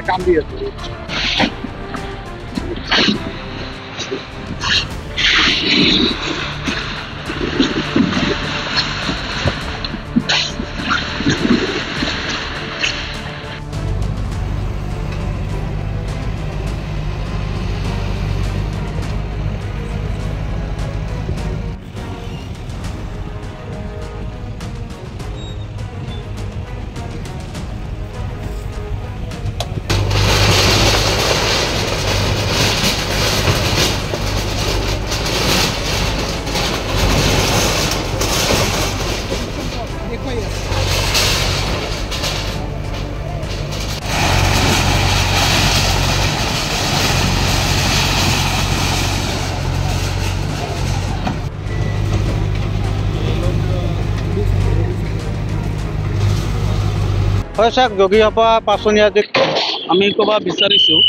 কাম দিয়ে হয় চাওক যোগী সভা পাচনীয়া যে আমি ক'ব বিচাৰিছোঁ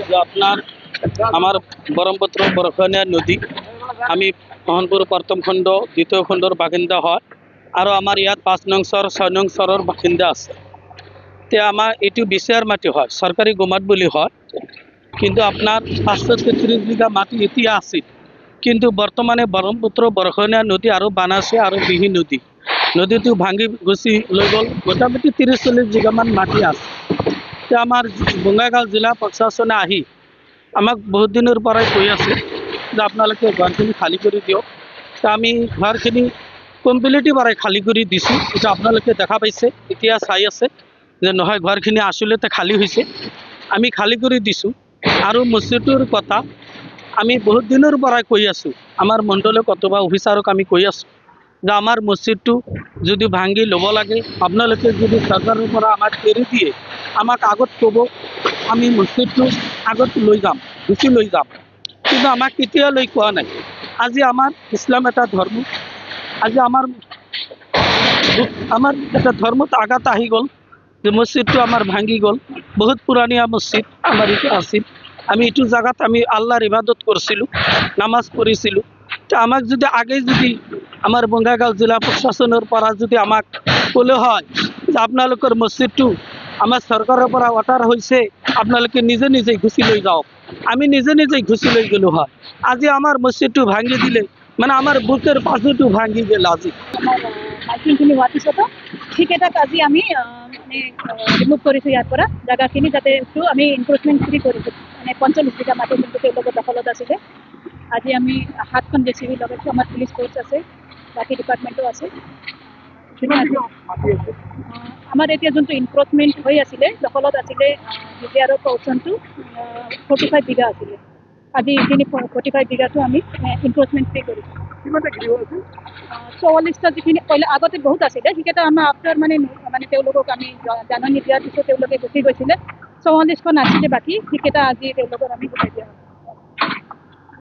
যে আপোনাৰ আমাৰ ব্ৰহ্মপুত্ৰ বৰষুণীয়া নদী আমি মোহনপুৰ প্ৰথম খণ্ড দ্বিতীয় খণ্ডৰ বাসিন্দা হয় আৰু আমাৰ ইয়াত ৫ নং চৰ ৬ নং চৰৰ বাসিন্দা আছে। এতিয়া আমাৰ এইটো বিচিয়াৰ মাটি হয়, চৰকাৰী গোমাত বুলি হয়, কিন্তু আপোনাৰ ৫৩৩ বিঘা মাটি এতিয়া আছিল, কিন্তু বৰ্তমানে ব্ৰহ্মপুত্ৰ বৰষুণীয়া নদী আৰু বানাছে আৰু বিহি নদী নদীটো ভাঙি গুচি লৈ গ'ল। মোটামুটি ৩০-৪০ বিঘামান মাটি আছে। এতিয়া আমাৰ বঙাইগাঁও জিলা প্ৰশাসনে আহি আমাক বহুত দিনৰ পৰাই কৈ আছে যে আপোনালোকে ঘৰখিনি খালী কৰি দিয়ক। আমি ঘৰখিনি কমপ্লিটলি পৰাই খালী কৰি দিছোঁ। এতিয়া আপোনালোকে দেখা পাইছে, এতিয়া চাই আছে যে নহয় ঘৰখিনি আচলতে খালী হৈছে, আমি খালী কৰি দিছোঁ। আৰু মছজিদটোৰ কথা আমি বহুত দিনৰ পৰাই কৈ আছোঁ, আমাৰ মণ্ডলীয় কতবা অফিচাৰক আমি কৈ আছোঁ যে আমাৰ মছজিদটো যদি ভাঙি ল'ব লাগে, আপোনালোকে যদি চৰকাৰৰ পৰা আমাক এৰি দিয়ে, আমাক আগত ক'ব, আমি মছজিদটো আগত লৈ যাম, গুচি লৈ যাম। কিন্তু আমাক কেতিয়ালৈ কোৱা নাই। আজি আমাৰ ইছলাম এটা ধৰ্ম, আজি আমাৰ এটা ধৰ্মত আঘাত আহি গ'ল যে মছজিদটো আমাৰ ভাঙি গ'ল। বহুত পুৰণীয়া মছজিদ আমাৰ এইটো আছিল, আমি এইটো জেগাত আমি আল্লাহৰ ইবাদত কৰিছিলোঁ, নামাজ পঢ়িছিলোঁ। আমাক যদি আগে যদি আমাৰ বঙাইগাঁও জিলা প্ৰশাসনৰ পৰা যদি আমাক ক'লে হয় যে আপোনালোকৰ মছজিদটো আমাৰ চৰকাৰৰ পৰা অৰ্ডাৰ হৈছে, আপোনালোকে নিজে নিজেই গুচি লৈ যাওক, আমি নিজে নিজেই গুচি লৈ গ'লোঁ হয়। আজি আমাৰ মছজিদটো ভাঙি দিলে, মানে আমাৰ বুকেৰ পাঁচুটো ভাঙি গেল। আজি মাইকিংখিনি হোৱাৰ পিছতো ঠিকেটাক আজি আমি মানে ৰিমুভ কৰিছোঁ ইয়াৰ পৰা জেগাখিনি, যাতে একটু আমি এনক্ৰোচমেণ্ট ফ্ৰী কৰিছোঁ। মানে ৪৫ বিঘা মাটি যোনটো তেওঁলোকৰ দখলত আছিলে, আজি আমি ৭খন JCB লগাইছোঁ, আমাৰ পুলিচ ফ'ৰ্চ আছে, বাকী ডিপাৰ্টমেণ্টো আছে। আমাৰ এতিয়া যোনটো এনক্ৰোচমেণ্ট হৈ আছিলে, দখলত আছিলে বিজিআৰৰ পৰ্চনটো 45 বিঘা আছিলে। আজি এইখিনি 45 বিঘাটো আমি এনক্ৰোচমেণ্ট ফ্ৰী কৰিছোঁ। ৪৪টা যিখিনি পहिले আগতে বহুত আছিলে, সেইকেইটা আমাৰ আফটাৰ মানে তেওঁলোকক আমি জাননী দিয়াৰ পিছত তেওঁলোকে গুচি গৈছিলে। ৪৪খন আছিলে বাকী, সেইকেইটা আজি তেওঁলোকক আমি গুচাই দিয়া হয়।